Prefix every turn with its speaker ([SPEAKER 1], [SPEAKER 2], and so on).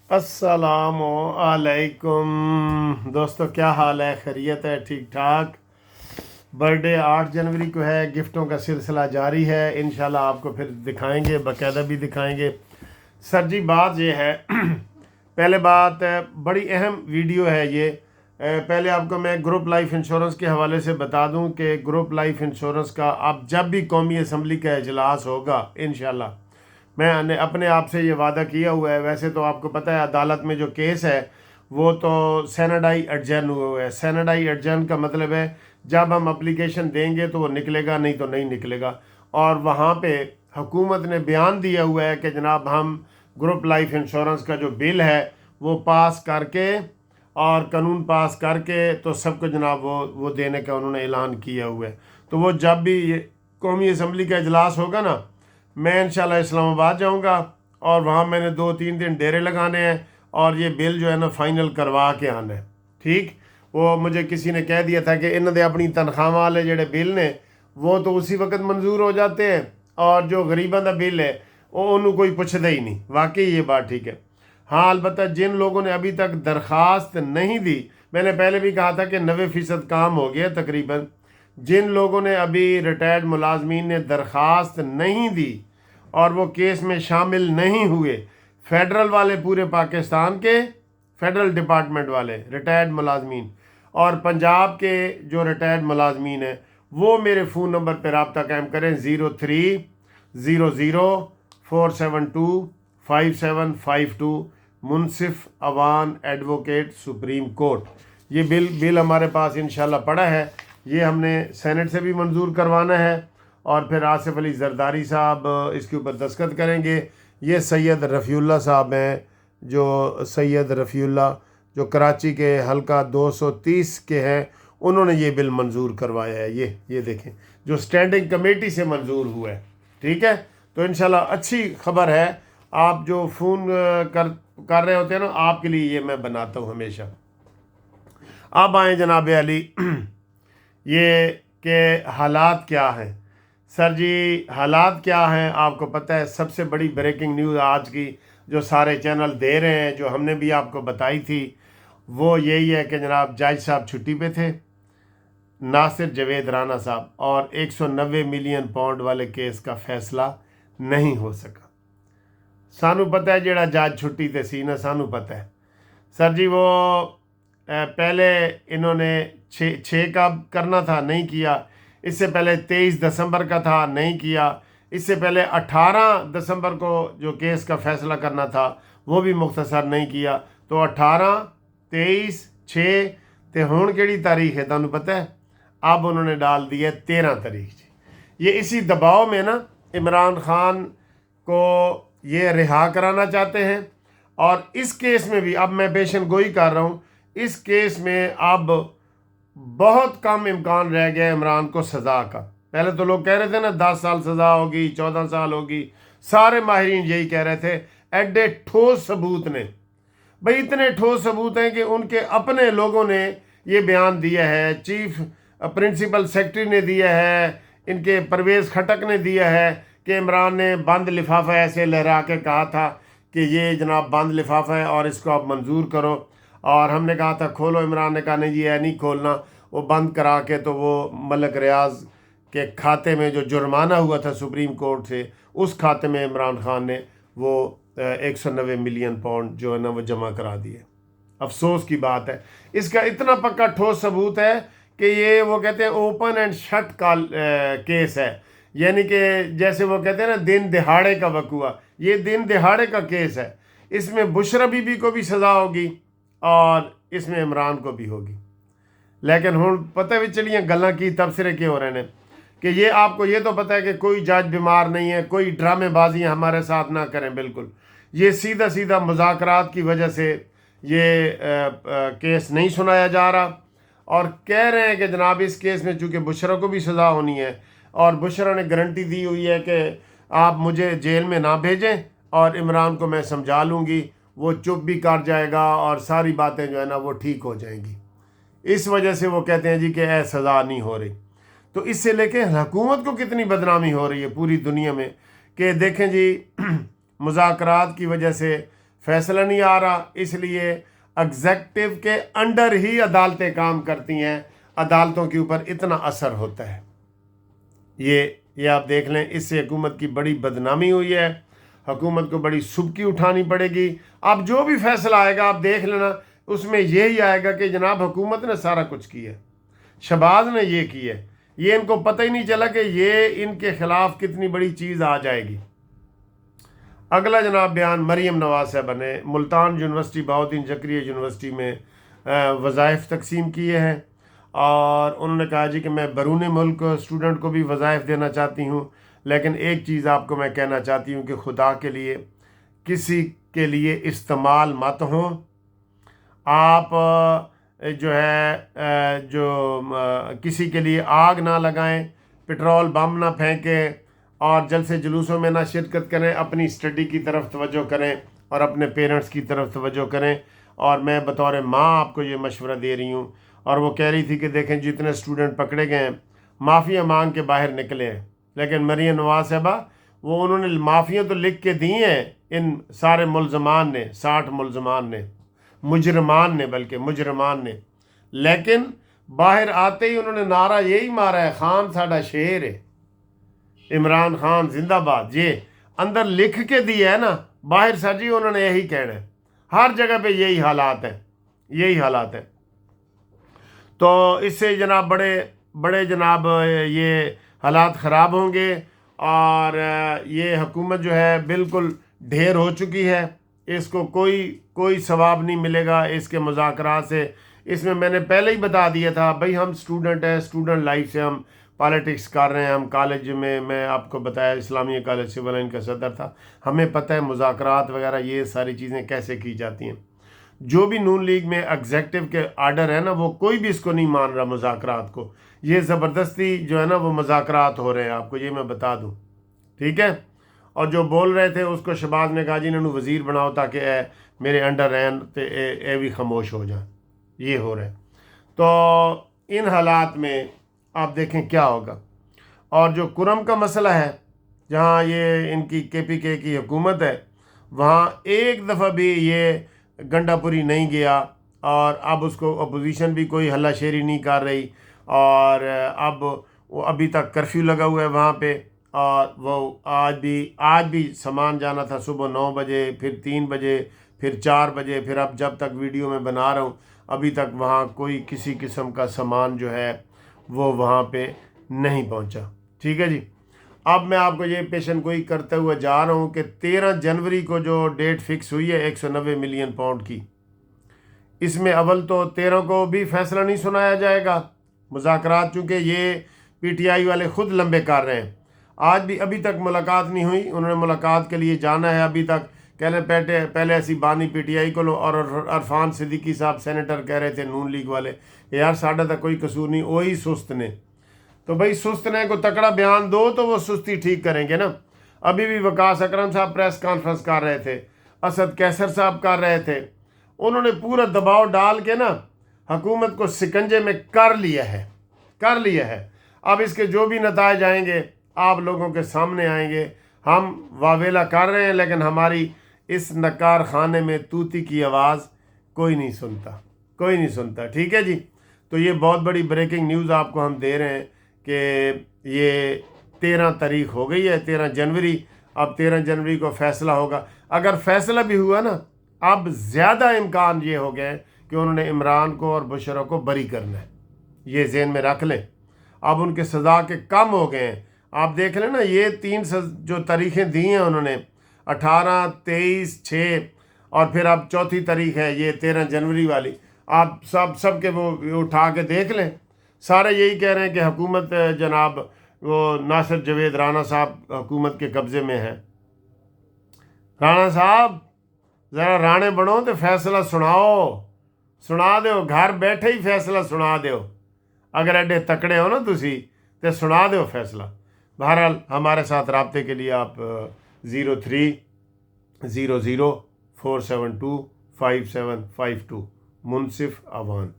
[SPEAKER 1] अस्सलामु अलैकुम दोस्तों, क्या हाल है? खैरियत है? ठीक ठाक। बर्थडे 8 जनवरी को है। गिफ्टों का सिलसिला जारी है। इंशाल्लाह आपको फिर दिखाएंगे, बाकायदा भी दिखाएंगे। सर जी, बात ये है पहले बात बड़ी अहम वीडियो है ये। पहले आपको मैं ग्रुप लाइफ इंश्योरेंस के हवाले से बता दूं कि ग्रुप लाइफ इंश्योरेंस का अब जब भी कौमी असम्बली का इजलास होगा इंशाल्लाह, मैंने अपने आप से ये वादा किया हुआ है। वैसे तो आपको पता है अदालत में जो केस है वो तो सेनेडाई एडजर्न हुआ हुआ है। सेनेडाई एडजर्न का मतलब है जब हम अप्लीकेशन देंगे तो वो निकलेगा, नहीं तो नहीं निकलेगा। और वहाँ पे हुकूमत ने बयान दिया हुआ है कि जनाब हम ग्रुप लाइफ इंश्योरेंस का जो बिल है वो पास करके और कानून पास करके तो सबको जनाब वो देने का उन्होंने ऐलान किया हुआ है। तो वो जब भी ये कौमी असम्बली का इजलास होगा ना, मैं इंशाल्लाह इस्लामाबाद जाऊंगा और वहाँ मैंने 2-3 दिन डेरे लगाने हैं और ये बिल जो है ना फाइनल करवा के आना है। ठीक, वो मुझे किसी ने कह दिया था कि इन्होंने अपनी तनख्वाह वाले जेडे बिल ने वो तो उसी वक्त मंजूर हो जाते हैं और जो गरीबों का बिल है वो उन्होंने कोई पूछता ही नहीं। वाकई ये बात ठीक है। हाँ, अलबत्ता जिन लोगों ने अभी तक दरख्वास्त नहीं दी, मैंने पहले भी कहा था कि 90% काम हो गया तकरीबन। जिन लोगों ने अभी रिटायर्ड मुलाजमीन ने दरख्वास्त नहीं दी और वो केस में शामिल नहीं हुए, फेडरल वाले पूरे पाकिस्तान के फेडरल डिपार्टमेंट वाले रिटायर्ड मुलाजमीन और पंजाब के जो रिटायर्ड मुलाजमीन हैं, वो मेरे फ़ोन नंबर पर रब्ता कायम करें 030047255752 मुनसिफ अवान एडवोकेट सुप्रीम कोर्ट। ये बिल हमारे पास इंशाल्लाह पड़ा है। ये हमने सेनेट से भी मंजूर करवाना है और फिर आसिफ अली जरदारी साहब इसके ऊपर दस्तखत करेंगे। ये सैयद रफ़ीउल्लाह साहब हैं, जो सैयद रफ़ीउल्लाह जो कराची के हल्का 230 के हैं, उन्होंने ये बिल मंजूर करवाया है। ये देखें, जो स्टैंडिंग कमेटी से मंजूर हुआ है। ठीक है, तो इंशाल्लाह अच्छी खबर है। आप जो फ़ोन कर रहे होते हैं ना, आपके लिए ये मैं बनाता हूँ हमेशा। अब आए जनाब अली ये कि हालात क्या हैं। सर जी, हालात क्या हैं आपको पता है। सबसे बड़ी ब्रेकिंग न्यूज़ आज की जो सारे चैनल दे रहे हैं, जो हमने भी आपको बताई थी, वो यही है कि जनाब जज साहब छुट्टी पे थे, नासिर जवेद राना साहब, और 190 मिलियन पाउंड वाले केस का फैसला नहीं हो सका। सानू पता है जेड़ा जज छुट्टी ते सी ना, सानू पता है। सर जी, वो पहले इन्होंने 6 का करना था, नहीं किया। इससे पहले 23 दिसंबर का था, नहीं किया। इससे पहले 18 दिसंबर को जो केस का फैसला करना था वो भी मुख्तसर नहीं किया। तो 18, 23, 6 ते हुण केड़ी तारीख है तुहानू पता है? अब उन्होंने डाल दिया 13 तारीख जी। ये इसी दबाव में ना इमरान खान को ये रिहा कराना चाहते हैं। और इस केस में भी अब मैं पेशन गोई कर रहा हूँ, इस केस में अब बहुत कम इम्कान रह गया इमरान को सज़ा का। पहले तो लोग कह रहे थे ना 10 साल सज़ा होगी, 14 साल होगी, सारे माहिरीन यही कह रहे थे। एडे ठोस सबूत ने, भाई इतने ठोस सबूत हैं कि उनके अपने लोगों ने ये बयान दिया है, चीफ प्रिंसिपल सेक्रेटरी ने दिया है, इनके परवेज़ खटक ने दिया है कि इमरान ने बंद लिफाफा ऐसे लहरा के कहा था कि ये जनाब बंद लिफाफा है और इसको आप मंजूर करो। और हमने कहा था खोलो, इमरान ने कहा नहीं जी है नहीं खोलना। वो बंद करा के तो वो मलक रियाज के खाते में जो जुर्माना हुआ था सुप्रीम कोर्ट से, उस खाते में इमरान खान ने वो 190 मिलियन पाउंड जो है ना वो जमा करा दिए। अफसोस की बात है। इसका इतना पक्का ठोस सबूत है कि ये वो कहते हैं ओपन एंड शट का केस है। यानी कि जैसे वो कहते हैं ना दिन दिहाड़े का वकूआ, ये दिन दिहाड़े का केस है। इसमें बुशरा बीबी को भी सज़ा होगी और इसमें इमरान को भी होगी। लेकिन हुण पता भी चलिए गल्लां की तबसरे के हो रहे हैं कि ये आपको ये तो पता है कि कोई जज बीमार नहीं है, कोई ड्रामेबाजियाँ हमारे साथ ना करें। बिल्कुल, ये सीधा सीधा मुज़ाकरात की वजह से ये केस नहीं सुनाया जा रहा और कह रहे हैं कि जनाब इस केस में चूँकि बुशरा को भी सज़ा होनी है और बुशरा ने गारंटी दी हुई है कि आप मुझे जेल में ना भेजें और इमरान को मैं समझा लूँगी, वो चुप भी कर जाएगा और सारी बातें जो है ना वो ठीक हो जाएंगी। इस वजह से वो कहते हैं जी कि सज़ा नहीं हो रही। तो इससे लेके हुकूमत को कितनी बदनामी हो रही है पूरी दुनिया में कि देखें जी मुज़ाकरात की वजह से फैसला नहीं आ रहा, इसलिए एग्जेक्टिव के अंडर ही अदालतें काम करती हैं, अदालतों के ऊपर इतना असर होता है। ये आप देख लें, इससे हुकूमत की बड़ी बदनामी हुई है, हुकूमत को बड़ी सुबकी उठानी पड़ेगी। अब जो भी फैसला आएगा आप देख लेना, उसमें यही आएगा कि जनाब हुकूमत ने सारा कुछ किया, शहबाज ने ये किया, ये इनको पता ही नहीं चला कि ये इनके खिलाफ कितनी बड़ी चीज़ आ जाएगी। अगला जनाब बयान मरीम नवाज साहब ने मुल्तान यूनिवर्सिटी, बहाउद्दीन ज़करिया यूनिवर्सिटी में वज़ाइफ तकसीम किए हैं और उन्होंने कहा जी कि मैं बैरून मुल्क स्टूडेंट को भी वज़ाइफ देना चाहती हूँ, लेकिन एक चीज़ आपको मैं कहना चाहती हूँ कि खुदा के लिए किसी के लिए इस्तेमाल मत हो। आप जो है किसी के लिए आग ना लगाएं, पेट्रोल बम ना फेंकें और जलसे जुलूसों में ना शिरकत करें, अपनी स्टडी की तरफ तवज्जो करें और अपने पेरेंट्स की तरफ तवज्जो करें। और मैं बतौर माँ आपको ये मशवरा दे रही हूँ। और वो कह रही थी कि देखें जितने स्टूडेंट पकड़े गए हैं माफ़िया मांग के बाहर निकले हैं, लेकिन मरीम नवाज साहबा वो उन्होंने माफ़िया तो लिख के दी हैं इन सारे मुलजमान ने, 60 मुलजमान ने, मुजरमान ने, लेकिन बाहर आते ही उन्होंने नारा यही मारा है, खान साडा शेर है, इमरान खान जिंदाबाद। ये अंदर लिख के दिया है ना, बाहर सजी उन्होंने यही कहना है। हर जगह पे यही हालात है। तो इससे जनाब बड़े जनाब ये हालात ख़राब होंगे और ये हुकूमत जो है बिल्कुल ढेर हो चुकी है, इसको कोई सवाब नहीं मिलेगा इसके मुज़ाकरात से। इसमें मैंने पहले ही बता दिया था भाई, हम स्टूडेंट हैं, स्टूडेंट लाइफ से हम पॉलिटिक्स कर रहे हैं। हम कॉलेज में, मैं आपको बताया इस्लामिया कॉलेज सिविल लाइन का सदर था, हमें पता है मुज़ाकरात वगैरह ये सारी चीज़ें कैसे की जाती हैं। जो भी नून लीग में एग्जेक्टिव के आर्डर है ना, वो कोई भी इसको नहीं मान रहा मुज़ाकरात को। ये ज़बरदस्ती जो है ना वो मुज़ाकरात हो रहे हैं, आपको ये मैं बता दूँ, ठीक है। और जो बोल रहे थे उसको शहबाज ने कहा जी इन्होंने वज़ीर बनाओ ताकि मेरे अंडर रहन तो ए भी खामोश हो जाए। ये हो रहा है। तो इन हालात में आप देखें क्या होगा। और जो कुरम का मसला है, जहाँ ये इनकी KPK की हुकूमत है, वहाँ एक दफ़ा भी ये गंडापुरी नहीं गया और अब उसको अपोजिशन भी कोई हल्लाशेरी नहीं कर रही। और अब वो अभी तक कर्फ्यू लगा हुआ है वहाँ पे, और वो आज भी सामान जाना था सुबह 9 बजे, फिर 3 बजे, फिर 4 बजे, फिर अब जब तक वीडियो में बना रहा हूँ अभी तक वहाँ कोई किसी किस्म का सामान जो है वो वहाँ पे नहीं पहुँचा, ठीक है जी। अब मैं आपको ये पेशन गोई करते हुए जा रहा हूँ कि 13 जनवरी को जो डेट फिक्स हुई है 190 मिलियन पाउंड की, इसमें अव्वल तो 13 को भी फैसला नहीं सुनाया जाएगा मुज़ाकरात, चूँकि ये PTI वाले ख़ुद लंबे कर रहे हैं। आज भी अभी तक मुलाकात नहीं हुई, उन्होंने मुलाकात के लिए जाना है। अभी तक कहने पहले ऐसी बानी PTI को लो, और अरफान सिद्दीकी साहब सेनेटर कह रहे थे नून लीग वाले, यार साढ़ा तक कोई कसूर नहीं, वही सुस्त ने। तो भाई सुस्त ने को तकड़ा बयान दो तो वो सुस्ती ठीक करेंगे ना। अभी भी वकास अकरम साहब प्रेस कॉन्फ्रेंस कर रहे थे, असद कैसर साहब कर रहे थे, उन्होंने पूरा दबाव डाल के ना हुकूमत को सिकंजे में कर लिया है। अब इसके जो भी नताइज आएंगे आप लोगों के सामने आएंगे। हम वावेला कर रहे हैं लेकिन हमारी इस नकार खाने में तूती की आवाज़ कोई नहीं सुनता, ठीक है जी। तो ये बहुत बड़ी ब्रेकिंग न्यूज़ आपको हम दे रहे हैं कि ये 13 तारीख हो गई है, 13 जनवरी। अब 13 जनवरी को फ़ैसला होगा। अगर फ़ैसला भी हुआ ना, अब ज़्यादा इम्कान ये हो गए कि उन्होंने इमरान को और बुशरा को बरी करना है, ये ज़हन में रख लें। अब उनके सज़ा के कम हो गए हैं। आप देख लें ना, ये 3 जो तारीखें दी हैं उन्होंने, 18, 23, 6 और फिर अब चौथी तारीख है ये 13 जनवरी वाली। आप सब के वो उठा के देख लें, सारे यही कह रहे हैं कि हुकूमत जनाब वो नासिर जवेद राना साहब हुकूमत के कब्ज़े में है। राना साहब ज़रा राणे बनो तो फैसला सुना दो, घर बैठे ही फैसला सुना दो। अगर एडे तकड़े हो ना तुसी तो सुना दो फैसला। बहरहाल हमारे साथ रब्ते के लिए आप 0300 472 5752 मुनसिफ अवान।